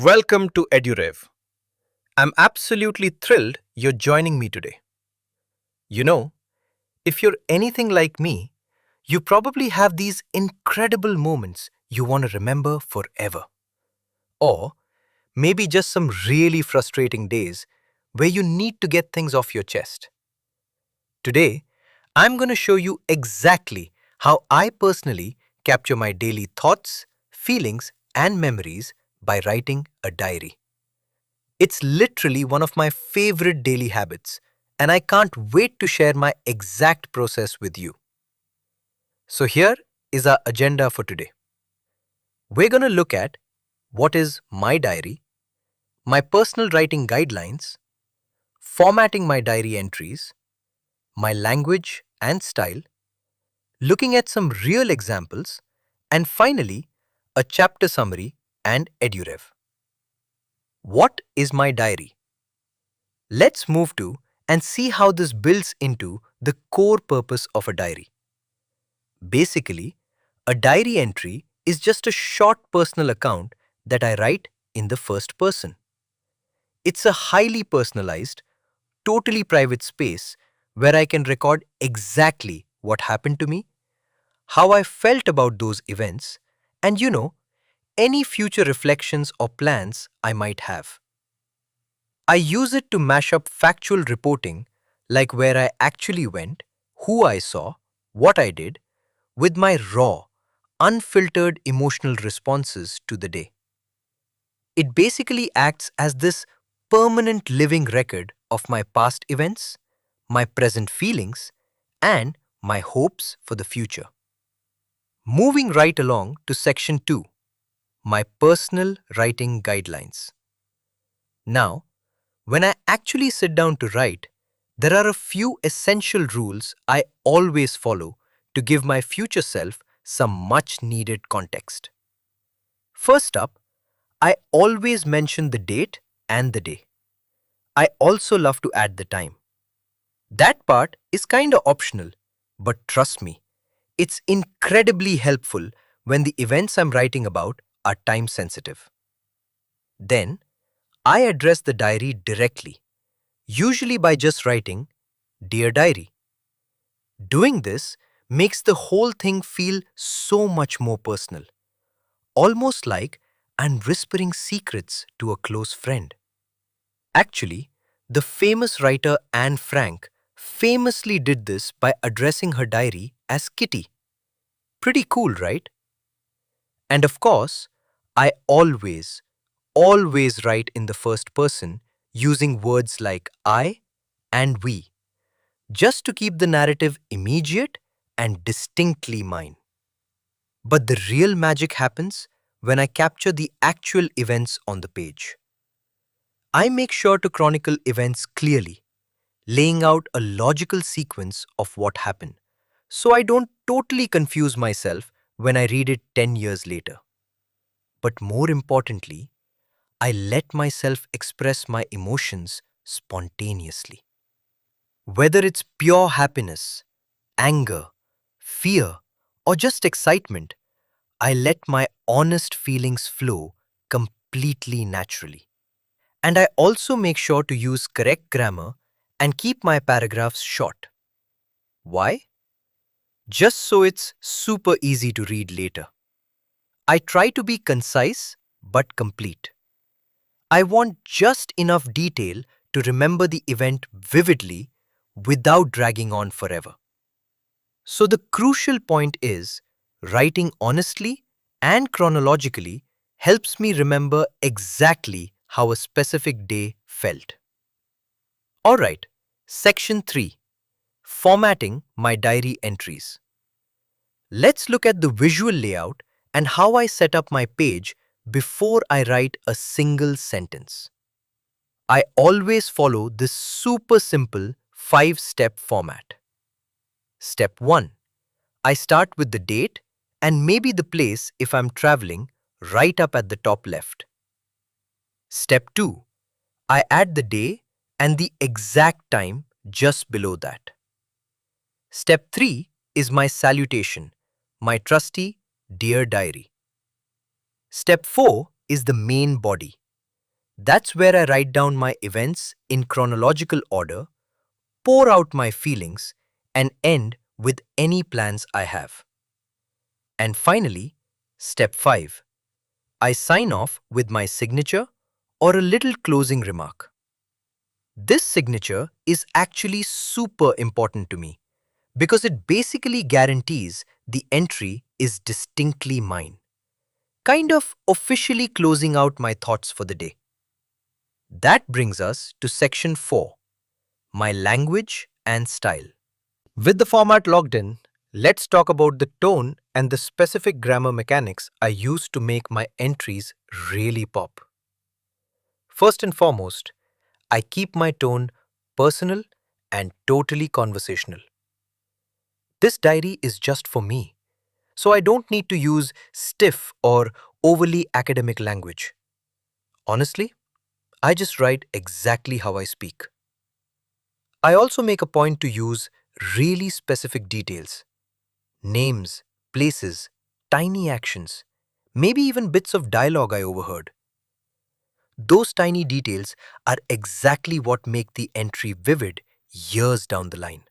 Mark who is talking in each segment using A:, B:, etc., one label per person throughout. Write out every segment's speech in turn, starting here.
A: Welcome to EduRev. I'm absolutely thrilled you're joining me today. You know, if you're anything like me, you probably have these incredible moments you want to remember forever. Or maybe just some really frustrating days where you need to get things off your chest. Today, I'm going to show you exactly how I personally capture my daily thoughts, feelings, and memories by writing a diary. It's literally one of my favorite daily habits, and I can't wait to share my exact process with you. So, here is our agenda for today. We're going to look at what is my diary, my personal writing guidelines, formatting my diary entries, my language and style, looking at some real examples, and finally, a chapter summary and edurev. What is my diary? Let's move to and see how this builds into the core purpose of a diary. Basically, a diary entry is just a short personal account that I write in the first person. It's a highly personalized, totally private space where I can record exactly what happened to me, how I felt about those events, and any future reflections or plans I might have. I use it to mash up factual reporting, like where I actually went, who I saw, what I did, with my raw, unfiltered emotional responses to the day. It basically acts as this permanent living record of my past events, my present feelings, and my hopes for the future. Moving right along to section 2, my personal writing guidelines. Now, when I actually sit down to write, there are a few essential rules I always follow to give my future self some much needed context. First up, I always mention the date and the day. I also love to add the time. That part is kinda optional, but trust me, it's incredibly helpful when the events I'm writing about are time sensitive. Then, I address the diary directly, usually by just writing, Dear Diary. Doing this makes the whole thing feel so much more personal, almost like I'm whispering secrets to a close friend. Actually, the famous writer Anne Frank famously did this by addressing her diary as Kitty. Pretty cool, right? And of course, I always write in the first person using words like I and we, just to keep the narrative immediate and distinctly mine. But the real magic happens when I capture the actual events on the page. I make sure to chronicle events clearly, laying out a logical sequence of what happened, so I don't totally confuse myself when I read it 10 years later. But more importantly, I let myself express my emotions spontaneously. Whether it's pure happiness, anger, fear, or just excitement, I let my honest feelings flow completely naturally. And I also make sure to use correct grammar and keep my paragraphs short. Why? Just so it's super easy to read later. I try to be concise but complete. I want just enough detail to remember the event vividly without dragging on forever. So the crucial point is writing honestly and chronologically helps me remember exactly how a specific day felt. Alright, section 3, formatting my diary entries. Let's look at the visual layout and how I set up my page before I write a single sentence. I always follow this super simple 5-step format. Step 1. I start with the date and maybe the place if I'm traveling right up at the top left. Step 2. I add the day and the exact time just below that. Step 3 is my salutation, my trusty Dear Diary. Step 4 is the main body, That's where I write down my events in chronological order, pour out my feelings, and end with any plans I have. And finally, step 5. I sign off with my signature or a little closing remark. This signature is actually super important to me because it basically guarantees the entry is distinctly mine, kind of officially closing out my thoughts for the day. That brings us to section 4, my language and style. With the format logged in, let's talk about the tone and the specific grammar mechanics I use to make my entries really pop. First and foremost, I keep my tone personal and totally conversational. This diary is just for me, so I don't need to use stiff or overly academic language. Honestly, I just write exactly how I speak. I also make a point to use really specific details, names, places, tiny actions, maybe even bits of dialogue I overheard. Those tiny details are exactly what make the entry vivid years down the line.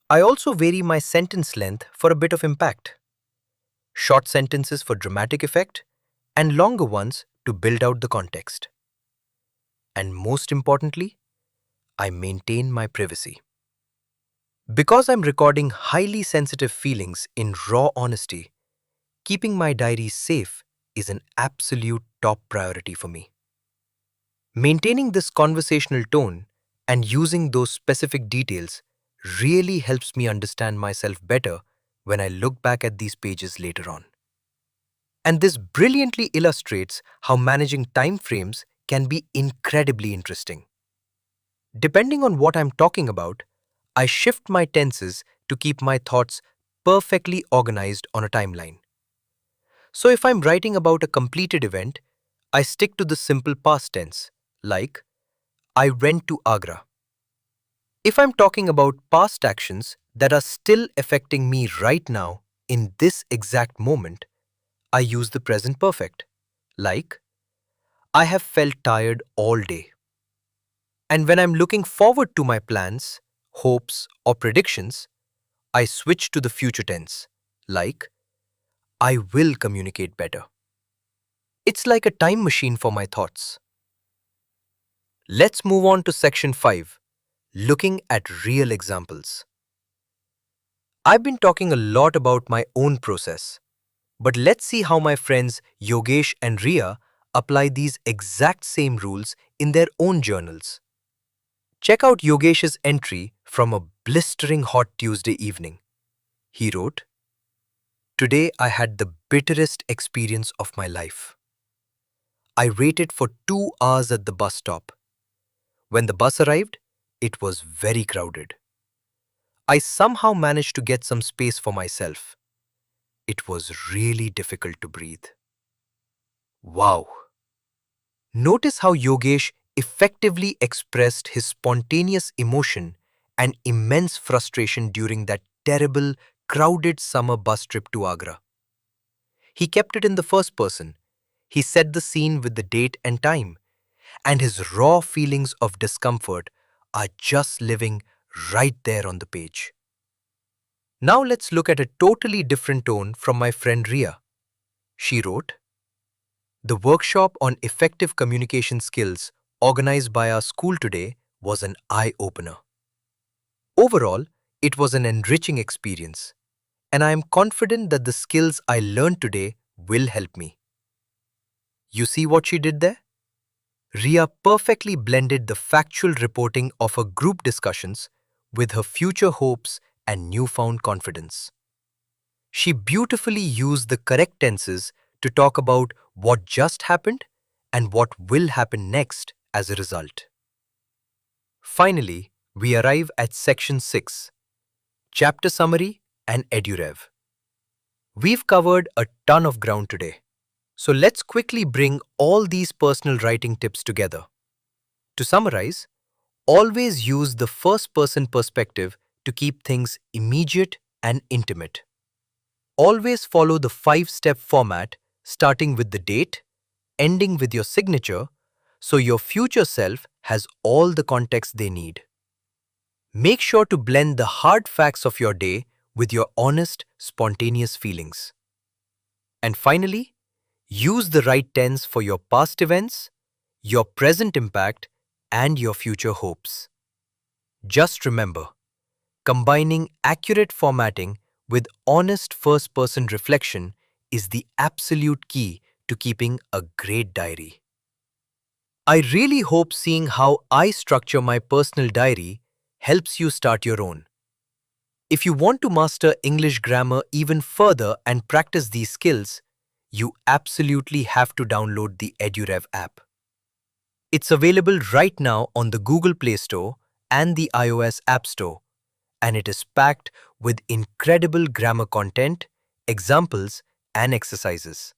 A: I also vary my sentence length for a bit of impact. Short sentences for dramatic effect, and longer ones to build out the context. And most importantly, I maintain my privacy. Because I'm recording highly sensitive feelings in raw honesty, keeping my diary safe is an absolute top priority for me. Maintaining this conversational tone and using those specific details really helps me understand myself better when I look back at these pages later on. And this brilliantly illustrates how managing time frames can be incredibly interesting. Depending on what I'm talking about, I shift my tenses to keep my thoughts perfectly organized on a timeline. So if I'm writing about a completed event, I stick to the simple past tense, like I went to Agra. If I'm talking about past actions that are still affecting me right now in this exact moment, I use the present perfect, like I have felt tired all day. And when I'm looking forward to my plans, hopes, or predictions, I switch to the future tense, like I will communicate better. It's like a time machine for my thoughts. Let's move on to section 5, looking at real examples. I've been talking a lot about my own process, but let's see how my friends Yogesh and Ria apply these exact same rules in their own journals. Check out Yogesh's entry from a blistering hot Tuesday evening. He wrote, "Today I had the bitterest experience of my life. I waited for 2 hours at the bus stop. When the bus arrived, it was very crowded. I somehow managed to get some space for myself. It was really difficult to breathe." Wow! Notice how Yogesh effectively expressed his spontaneous emotion and immense frustration during that terrible, crowded summer bus trip to Agra. He kept it in the first person. He set the scene with the date and time, and his raw feelings of discomfort are just living right there on the page. Now let's look at a totally different tone from my friend Ria. She wrote, "The workshop on effective communication skills organized by our school today was an eye-opener. Overall, it was an enriching experience, and I am confident that the skills I learned today will help me." You see what she did there? Ria perfectly blended the factual reporting of her group discussions with her future hopes and newfound confidence. She beautifully used the correct tenses to talk about what just happened and what will happen next as a result. Finally, we arrive at section 6, chapter summary and EduRev. We've covered a ton of ground today, so let's quickly bring all these personal writing tips together. To summarize, always use the first-person perspective to keep things immediate and intimate. Always follow the 5-step format, starting with the date, ending with your signature, so your future self has all the context they need. Make sure to blend the hard facts of your day with your honest, spontaneous feelings. And finally, use the right tense for your past events, your present impact, and your future hopes. Just remember, combining accurate formatting with honest first-person reflection is the absolute key to keeping a great diary. I really hope seeing how I structure my personal diary helps you start your own. If you want to master English grammar even further and practice these skills, you absolutely have to download the EduRev app. It's available right now on the Google Play Store and the iOS App Store, and it is packed with incredible grammar content, examples, and exercises.